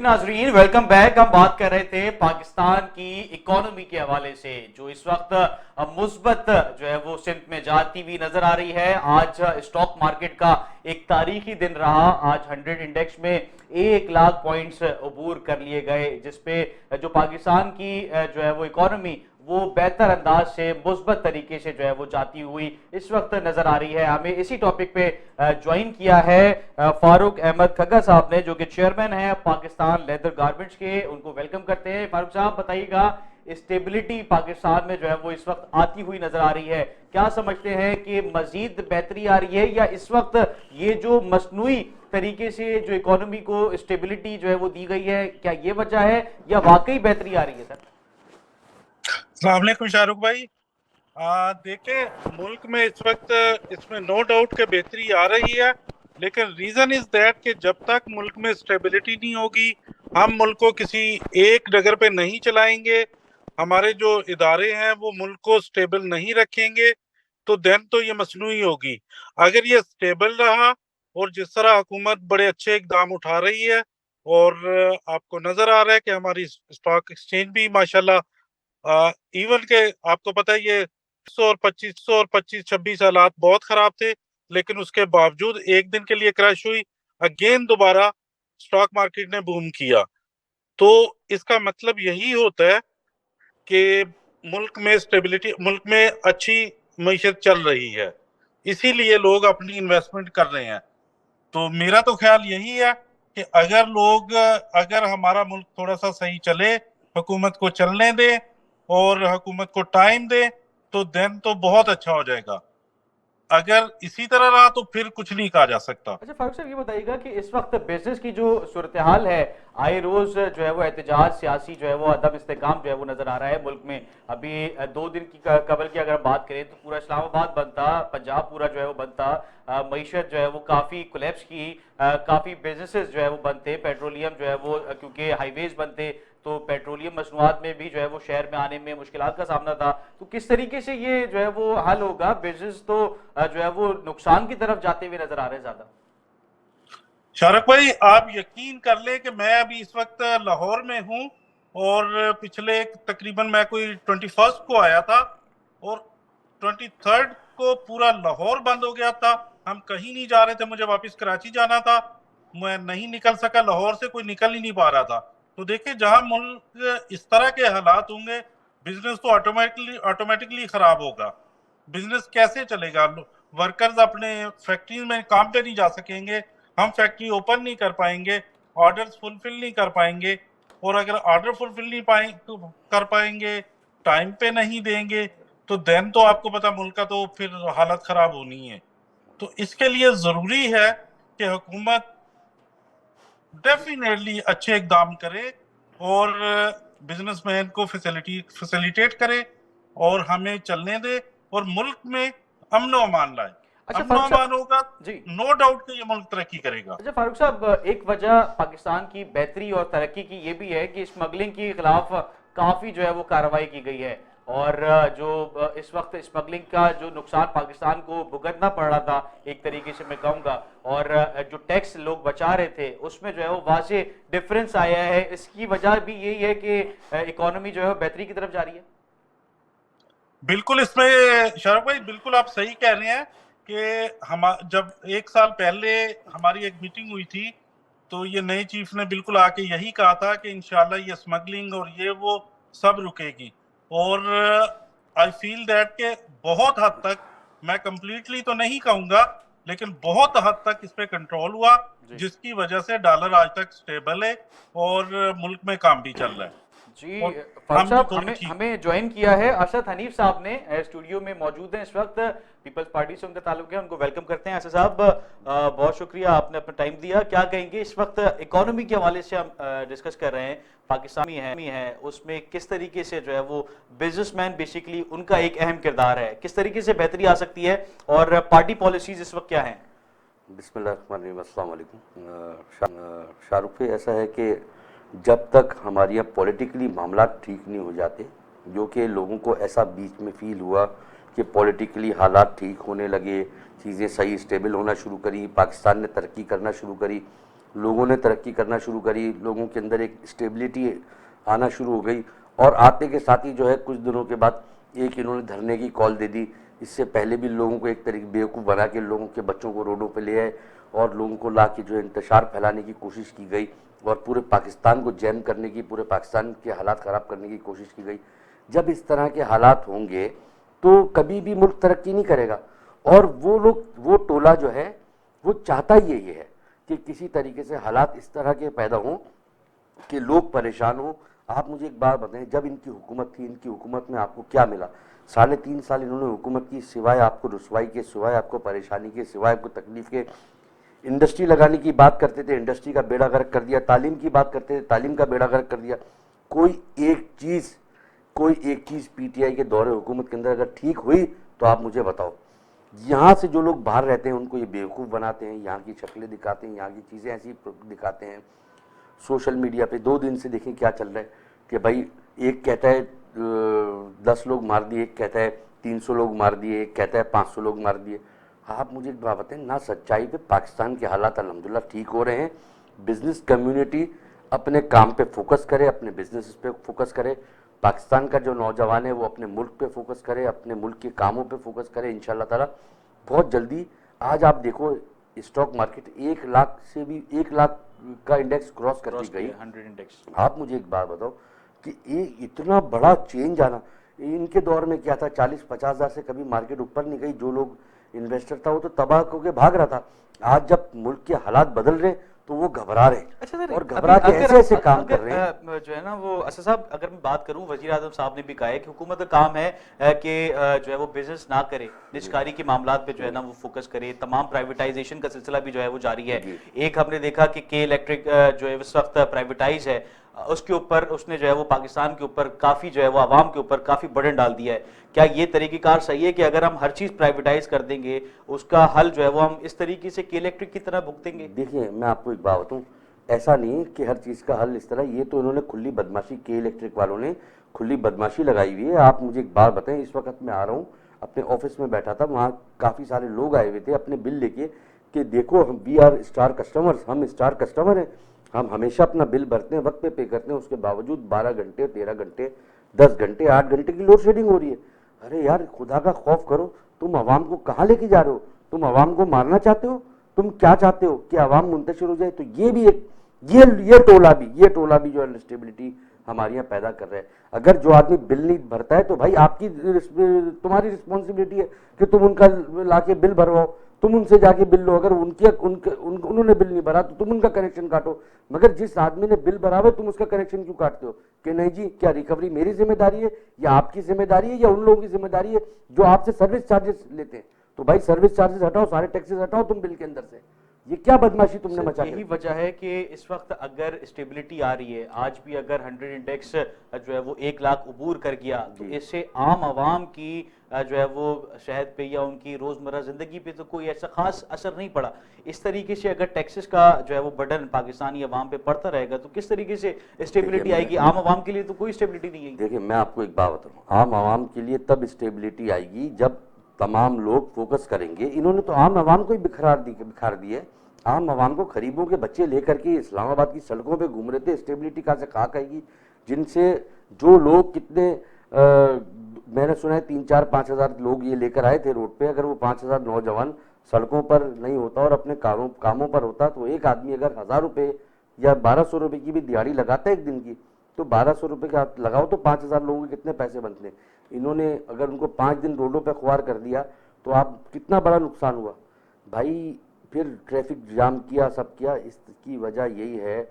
नाजरीन, welcome back. हम बात कर रहे थे पाकिस्तान की इकोनॉमी के हवाले से जो इस वक्त मुस्बत जो है वो सिमत में जाती हुई नजर आ रही है। आज स्टॉक मार्केट का एक तारीखी दिन रहा। आज 100 इंडेक्स में 1 लाख पॉइंट्स अबूर कर लिए गए, जिसपे जो पाकिस्तान की जो है वो इकोनॉमी वो बेहतर अंदाज से मुस्बत तरीके से जो है वो जाती हुई इस वक्त नजर आ रही है। हमें इसी टॉपिक पे ज्वाइन किया है फारूक अहमद खग्गा साहब ने, जो कि चेयरमैन है पाकिस्तान लेदर गारमेंट्स के। उनको वेलकम करते हैं। फारूक साहब, बताइएगा, स्टेबिलिटी पाकिस्तान में जो है वो इस वक्त आती हुई नजर आ रही है। क्या समझते हैं कि मजीद बेहतरी आ रही है, या इस वक्त ये जो मसनूई तरीके से जो इकोनॉमी को स्टेबिलिटी जो है वो दी गई है, क्या ये वजह है या वाकई बेहतरी आ रही है? सर, अस्सलाम वालेकुम शाहरुख भाई। देखें, मुल्क में इस वक्त इसमें नो डाउट के बेहतरी आ रही है, लेकिन रीजन इज दैट कि जब तक मुल्क में स्टेबिलिटी नहीं होगी, हम मुल्क को किसी एक डगर पे नहीं चलाएंगे, हमारे जो इदारे हैं वो मुल्क को स्टेबल नहीं रखेंगे, तो देन तो ये मसनूई होगी। अगर ये स्टेबल रहा और जिस तरह हुकूमत बड़े अच्छे इकदाम उठा रही है, और आपको नजर आ रहा है कि हमारी स्टॉक एक्सचेंज भी माशाल्लाह, इवन के आपको पता है ये 125 हालात बहुत खराब थे, लेकिन उसके बावजूद एक दिन के लिए क्रैश हुई, अगेन दोबारा स्टॉक मार्केट ने बूम किया। तो इसका मतलब यही होता है कि मुल्क में स्टेबिलिटी, मुल्क में अच्छी मईशत चल रही है, इसीलिए लोग अपनी इन्वेस्टमेंट कर रहे हैं। तो मेरा तो ख्याल यही है कि अगर हमारा मुल्क थोड़ा सा सही चले, हुकूमत को चलने दे और हुकूमत को टाइम दे, तो देन तो बहुत अच्छा हो जाएगा। अगर इसी तरह रहा तो फिर कुछ नहीं कहा जा सकता। अच्छा फारूक साहब, ये बताइएगा कि इस वक्त बिजनेस की जो सूरत हाल है, आए रोज जो है वो एहतजाज, सियासी जो है वो अदम इस्तेकाम जो है वो नजर आ रहा है मुल्क में। अभी 2 दिन की कबल की अगर हम बात करें तो पूरा इस्लामाबाद बंद था, पंजाब पूरा जो है वो बंद था। मईशत जो है वो काफी कोलैप्स की, काफी बिजनेसेस जो है वो बंद थे। पेट्रोलियम जो है वो क्योंकि हाईवेज बंद थे, तो पेट्रोलियम मसनूआत में भी जो है वो शहर में आने में मुश्किलात का सामना था। तो किस तरीके से ये जो है वो हल होगा? बिजनेस तो जो है वो नुकसान की तरफ जाते हुए नजर आ रहे हैं ज्यादा। शारक भाई, आप यकीन कर ले कि मैं अभी इस वक्त लाहौर में हूँ, और पिछले तकरीबन मैं कोई 21 को आया था, और 23 को पूरा लाहौर बंद हो गया था। हम कहीं नहीं जा रहे थे, मुझे वापस कराची जाना था, मैं नहीं निकल सका, लाहौर से कोई निकल ही नहीं पा रहा था। तो देखिए, जहां मुल्क इस तरह के हालात होंगे, बिजनेस तो ऑटोमेटिकली खराब होगा। बिजनेस कैसे चलेगा? वर्कर्स अपने फैक्ट्री में काम पे नहीं जा सकेंगे, हम फैक्ट्री ओपन नहीं कर पाएंगे, ऑर्डर्स फुलफिल नहीं कर पाएंगे, और अगर ऑर्डर फुलफिल नहीं कर पाएंगे, टाइम पे नहीं देंगे, तो देन तो आपको पता मुल्क का तो फिर हालत खराब होनी है। तो इसके लिए जरूरी है कि हुकूमत डेफिनेटली अच्छे इकदाम करे और बिजनेसमैन को फैसिलिटेट करे और हमें चलने दे, और मुल्क में अमन व अमान लाए। अच्छा अमन व फारूक अमान साहब होगा, जी। नो डाउट कि ये मुल्क तरक्की करेगा। अच्छा फारूक साहब, एक वजह पाकिस्तान की बेहतरी और तरक्की की ये भी है कि स्मगलिंग के खिलाफ काफी जो है वो कार्रवाई की गई है। और जो इस वक्त स्मगलिंग का जो नुकसान पाकिस्तान को भुगतना पड़ रहा था, एक तरीके से मैं कहूंगा, और जो टैक्स लोग बचा रहे थे उसमें जो है वो वाज़े डिफरेंस आया है। इसकी वजह भी यही है कि इकोनॉमी जो है वो बेहतरी की तरफ जा रही है। बिल्कुल, इसमें शरफ भाई बिल्कुल आप सही कह रहे हैं कि हम जब 1 साल पहले हमारी एक मीटिंग हुई थी, तो ये नए चीफ ने बिल्कुल आके यही कहा था कि इंशाल्लाह ये स्मगलिंग और ये वो सब रुकेगी। और आई फील दैट के बहुत हद तक, मैं कंप्लीटली तो नहीं कहूंगा, लेकिन बहुत हद तक इस पे कंट्रोल हुआ, जी जिसकी वजह से डॉलर आज तक स्टेबल है और मुल्क में काम भी चल रहा है, जी। और फारूक हम भी साहब, थोड़े हमें ठीक। हमें ज्वाइन किया है अरशद हनीफ साहब ने, स्टूडियो में मौजूद हैं इस वक्त। पीपल्स पार्टी से उनका ताल्लुक है, उनको वेलकम करते हैं। अरशद साहब, बहुत शुक्रिया, आपने अपना टाइम दिया। क्या कहेंगे इस वक्त इकोनॉमी के हवाले से हम डिस्कस कर रहे हैं, पाकिस्तानी है उसमें किस तरीके से जो है वो बिजनेसमैन बेसिकली उनका एक अहम किरदार है, किस तरीके से बेहतरी आ सकती है, और पार्टी पॉलिसीज इस वक्त क्या हैं? बिस्मिल्लाहिर्रहमानिर्रहीम, अस्सलाम वालेकुम। शाहरुख भाई, ऐसा है कि जब तक हमारे यहाँ पॉलिटिकली मामला ठीक नहीं हो जाते, जो कि लोगों को ऐसा बीच में फील हुआ कि पॉलिटिकली हालात ठीक होने लगे, चीज़ें सही स्टेबल होना शुरू करी, पाकिस्तान ने तरक्की करना शुरू करी, लोगों ने तरक्की करना शुरू करी, लोगों के अंदर एक स्टेबिलिटी आना शुरू हो गई। और आते के साथ ही जो है कुछ दिनों के बाद एक इन्होंने धरने की कॉल दे दी। इससे पहले भी लोगों को एक तरीके बेवकूफ़ बना के लोगों के बच्चों को रोडों पे ले आए और लोगों को ला के जो है इंतशार फैलाने की कोशिश की गई और पूरे पाकिस्तान को जैम करने की, पूरे पाकिस्तान के हालात ख़राब करने की कोशिश की गई। जब इस तरह के हालात होंगे तो कभी भी मुल्क तरक्की नहीं करेगा। और वो लोग, वो टोला जो है वो चाहता ही यही है कि किसी तरीके से हालात इस तरह के पैदा हों कि लोग परेशान हों। आप मुझे एक बात बताएं, जब इनकी हुकूमत थी, इनकी हुकूमत में आपको क्या मिला? 3.5 साल इन्होंने हुकूमत की, सिवाय आपको रुसवाई के, सिवाय आपको परेशानी के, सिवाय आपको तकलीफ के। इंडस्ट्री लगाने की बात करते थे, इंडस्ट्री का बेड़ा गर्क कर दिया। तालीम की बात करते थे, तालीम का बेड़ा गर्क कर दिया। कोई एक चीज़ पीटीआई के दौरे हुकूमत के अंदर अगर ठीक हुई तो आप मुझे बताओ। यहाँ से जो लोग बाहर रहते हैं उनको ये बेवकूफ़ बनाते हैं, यहाँ की शक्लें दिखाते हैं, यहाँ की चीज़ें ऐसी दिखाते हैं। सोशल मीडिया पे 2 दिन से देखें क्या चल रहा है कि भाई एक कहता है 10 लोग मार दिए, एक कहता है 300 लोग मार दिए, एक कहता है 500 लोग मार दिए। आप मुझे एक बात बताएं, ना सच्चाई पे पाकिस्तान के हालात अल्हम्दुलिल्लाह ठीक हो रहे हैं। बिजनेस कम्युनिटी अपने काम पे फोकस करे, अपने बिजनेस पे फोकस करे। पाकिस्तान का जो नौजवान है वो अपने मुल्क पे फोकस करे, अपने मुल्क के कामों पे फोकस करे। इंशाल्लाह ताला बहुत जल्दी, आज आप देखो स्टॉक मार्केट 1 लाख से भी 1 लाख का इंडेक्स क्रॉस करती गई, 100 इंडेक्स। आप मुझे एक बात बताओ कि ये इतना बड़ा चेंज आना, इनके दौर में क्या था? 40-50 हज़ार से कभी मार्केट ऊपर नहीं गई। जो लोग इन्वेस्टर था वो तो तबाह होकर भाग रहा था। आज जब मुल्क के हालात बदल रहे तो वो घबरा रहे अच्छा सर, और घबरा के ऐसे ऐसे काम अगर कर रहे हैं। जो है ना वो असद साहब, अगर मैं बात करूं, वजीर आजम साहब ने भी कहा है कि हुकूमत का काम है कि जो है वो बिजनेस ना करे, निजकारी के मामलात पे जो है ना वो फोकस करे। तमाम प्राइवेटाइजेशन का सिलसिला भी जो है वो जारी है। एक हमने देखा कि के इलेक्ट्रिक जो है इस वक्त प्राइवेटाइज है, उसके ऊपर उसने जो है वो पाकिस्तान के ऊपर काफ़ी जो है वो आवाम के ऊपर काफ़ी बर्डन डाल दिया है। क्या ये तरीक़ेकार सही है कि अगर हम हर चीज़ प्राइवेटाइज कर देंगे उसका हल जो है वो हम इस तरीके से के इलेक्ट्रिक की तरह भुगतेंगे? देखिए, मैं आपको एक बात बताऊं, ऐसा नहीं है कि हर चीज़ का हल इस तरह। ये तो इन्होंने खुली बदमाशी, के इलेक्ट्रिक वालों ने खुली बदमाशी लगाई हुई है। आप मुझे एक बात बताएं, इस वक्त मैं आ रहा हूँ, अपने ऑफिस में बैठा था, वहाँ काफ़ी सारे लोग आए हुए थे अपने बिल लेके कि देखो हम वी आर स्टार कस्टमर्स, हम स्टार कस्टमर हैं, हम हमेशा अपना बिल भरते हैं, वक्त पे करते हैं, उसके बावजूद 12 घंटे, 13 घंटे, 10 घंटे, 8 घंटे की लोड शेडिंग हो रही है। अरे यार, खुदा का खौफ करो, तुम आवाम को कहाँ लेके जा रहे हो? तुम आवाम को मारना चाहते हो? तुम क्या चाहते हो कि आवाम मुंतशिर हो जाए? तो ये भी एक ये टोला भी जो है इंस्टेबिलिटी हमारे यहाँ पैदा कर रहा है। अगर जो आदमी बिल नहीं भरता है तो भाई आपकी तुम्हारी रिस्पॉन्सिबिलिटी है कि तुम उनका लाके बिल भरवाओ, तुम उनसे जाके बिल लो। अगर उन्होंने बिल नहीं भरा तो तुम उनका कनेक्शन काटो। मगर जिस आदमी ने बिल भरा हुआ तुम उसका कनेक्शन क्यों काटते हो? कि नहीं जी, क्या रिकवरी मेरी जिम्मेदारी है या आपकी जिम्मेदारी है या उन लोगों की जिम्मेदारी है जो आपसे सर्विस चार्जेस लेते हैं? तो भाई सर्विस चार्जेस हटाओ, सारे टैक्सेस हटाओ तुम बिल के अंदर से। ये क्या बदमाशी तुमने मचा यही वजह है कि इस वक्त अगर स्टेबिलिटी आ रही है, आज भी अगर 100 इंडेक्स जो है वो 1 लाख अबूर कर गया तो इससे आम आवाम की जो है वो शहद पे या उनकी रोजमर्रा जिंदगी पे तो कोई ऐसा खास असर नहीं पड़ा। इस तरीके से अगर टैक्सेस का जो है वो बर्डन पाकिस्तानी आवाम पे पड़ता रहेगा तो किस तरीके से स्टेबिलिटी आएगी? आम आवाम के लिए तो कोई स्टेबिलिटी नहीं आएगी। देखिए, मैं आपको एक बात बताऊँ, आम आवाम के लिए तब स्टेबिलिटी आएगी जब तमाम लोग फोकस करेंगे। इन्होंने तो आम आवाम को ही बिखार दी है। आम आवाम को गरीबों के बच्चे लेकर के इस्लामाबाद की सड़कों पे घूम रहे थे। स्टेबिलिटी कहाँ से खाक आएगी? जिनसे जो लोग कितने मैंने सुना है 3-4-5 हज़ार लोग ये लेकर आए थे रोड पे। अगर वो 5 हज़ार नौजवान सड़कों पर नहीं होता और अपने कामों पर होता तो एक आदमी अगर 1000 रुपये या 1200 रुपये की भी दिहाड़ी लगाता है एक दिन की, तो 1200 रुपये का लगाओ तो 5000 लोगों के कितने पैसे बनते हैं। इन्होंने अगर उनको 5 दिन रोडों पर खुआर कर दिया तो आप कितना बड़ा नुकसान हुआ भाई। फिर ट्रैफिक जाम किया, सब किया। इसकी वजह यही है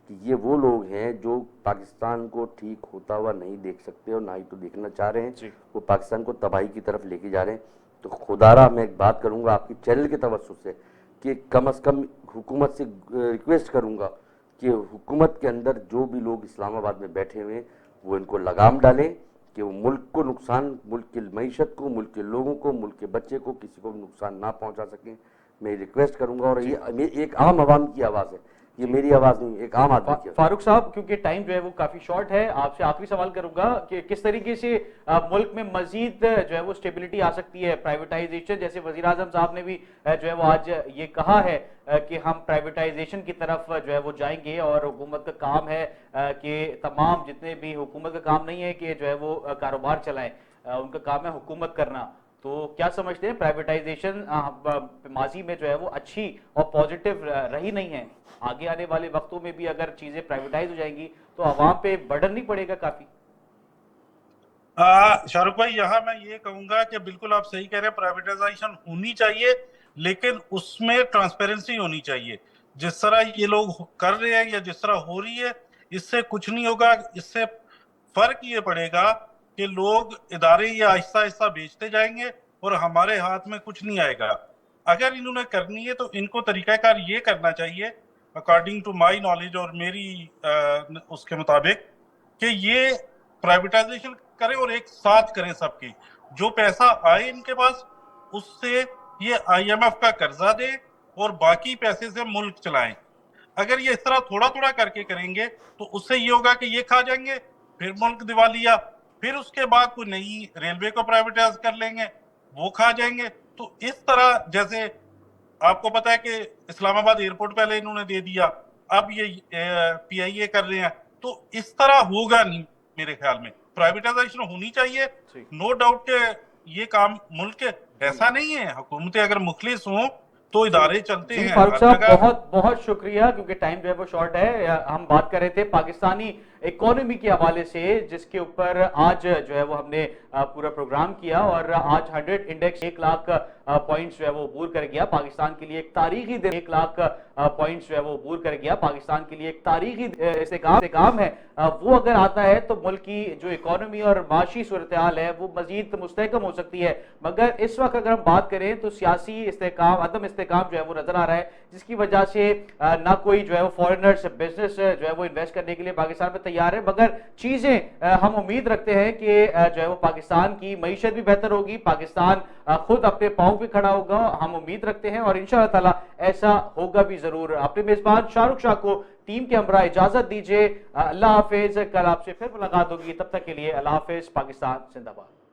कि ये वो लोग हैं जो पाकिस्तान को ठीक होता हुआ नहीं देख सकते और ना ही तो देखना चाह रहे हैं। वो पाकिस्तान को तबाही की तरफ लेके जा रहे हैं। तो खुदारा मैं एक बात करूंगा आपकी चैनल के तवज्जुह से कि कम से कम हुकूमत से रिक्वेस्ट करूंगा कि हुकूमत के अंदर जो भी लोग इस्लामाबाद में बैठे हुए हैं वो इनको लगाम डालें कि वो मुल्क को नुकसान, मुल्क की मईशत को, मुल्क के लोगों को, मुल्क के बच्चे को, किसी को नुकसान ना पहुँचा सकें। मैं रिक्वेस्ट करूंगा और ये एक आम आवाम की आवाज़ है ये मेरी आवाज नहीं, एक आम आदमी की आवाज। फारूक साहब, क्योंकि टाइम जो है वो काफी शॉर्ट है, आपसे आखिरी सवाल करूंगा कि किस तरीके से मुल्क में मजीद जो है वो स्टेबिलिटी आ सकती है। प्राइवेटाइजेशन, जैसे वजीर आजम साहब ने भी जो है वो आज ये कहा है कि हम प्राइवेटाइजेशन की तरफ जो है वो जाएंगे, और हुकूमत का काम है कि तमाम जितने भी, हुकूमत का काम नहीं है कि जो है वो कारोबार चलाएं, उनका काम है हुकूमत करना। तो क्या समझते हैं, प्राइवेटाइजेशन माजी में जो है वो अच्छी और पॉजिटिव रही नहीं है, आगे आने वाले वक्तों में भी अगर चीजें प्राइवेटाइज हो जाएंगी तो आवाम पे बर्डन नहीं पड़ेगा काफी? शाहरुख भाई, यहाँ मैं ये कहूंगा कि बिल्कुल आप सही कह रहे हैं, प्राइवेटाइजेशन होनी चाहिए, लेकिन उसमें ट्रांसपेरेंसी होनी चाहिए। जिस तरह ये लोग कर रहे हैं या जिस तरह हो रही है, इससे कुछ नहीं होगा। इससे फर्क ये पड़ेगा कि लोग इदारे ये आहिस्ता आहिस्ता बेचते जाएंगे और हमारे हाथ में कुछ नहीं आएगा। अगर इन्होंने करनी है तो इनको तरीकाकार ये करना चाहिए, अकॉर्डिंग टू माई नॉलेज और मेरी उसके मुताबिक, कि ये प्राइवेटाइजेशन करें और एक साथ करें सबकी। जो पैसा आए इनके पास, उससे ये IMF का कर्जा दे और बाकी पैसे से मुल्क चलाएं। अगर ये इस तरह थोड़ा थोड़ा करके करेंगे तो उससे ये होगा कि ये खा जाएंगे, फिर मुल्क दिवालिया, फिर उसके बाद कोई नई रेलवे को प्राइवेटाइज कर लेंगे, वो खा जाएंगे। तो इस तरह, जैसे आपको पता है कि इस्लामाबाद एयरपोर्ट पहले इन्होंने दे दिया, अब ये PIA कर रहे हैं, तो इस तरह होगा नहीं। मेरे ख्याल में प्राइवेटाइजेशन होनी चाहिए, नो डाउट के ये काम मुल्क के, ऐसा नहीं है हुकूमतें अगर मुखलिस हों तो इदारे चलते हैं। फारूक साहब, बहुत बहुत शुक्रिया, क्योंकि टाइम जो है वो शॉर्ट है। हम बात कर रहे थे पाकिस्तानी इकोनॉमी के हवाले से, जिसके ऊपर आज जो है वो हमने पूरा प्रोग्राम किया, और आज 100 इंडेक्स 1 लाख पॉइंट्स जो है वो अबूर कर गया। पाकिस्तान के लिए एक तारीखी दिन, 1 लाख पॉइंट्स जो है वो अबूर कर गया। पाकिस्तान के लिए एक तारीखी इस्तेकाम है, वो अगर आता है तो मुल्क की जो इकोनॉमी और माशी सूरत हाल है वो मजीद मुस्तहकम हो सकती है। मगर इस वक्त अगर हम बात करें तो सियासी इस्तेकाम, अदम इस्तेकाम जो है वो नजर आ रहा है, जिसकी वजह से ना कोई जो है वो फॉरेनर्स बिजनेस जो है वो इन्वेस्ट करने के लिए पाकिस्तान में तैयार है। मगर चीजें हम उम्मीद रखते हैं कि जो है वो पाकिस्तान की मईशत भी बेहतर होगी, पाकिस्तान खुद अपने पांव पे खड़ा होगा, हम उम्मीद रखते हैं, और इंशाअल्लाह ताला ऐसा होगा भी जरूर। अपने मेजबान शाहरुख शाह को टीम के हमरा इजाजत दीजिए। अल्लाह हाफिज, कल आपसे फिर मुलाकात होगी, तब तक के लिए अल्लाह हाफिज। पाकिस्तान जिंदाबाद।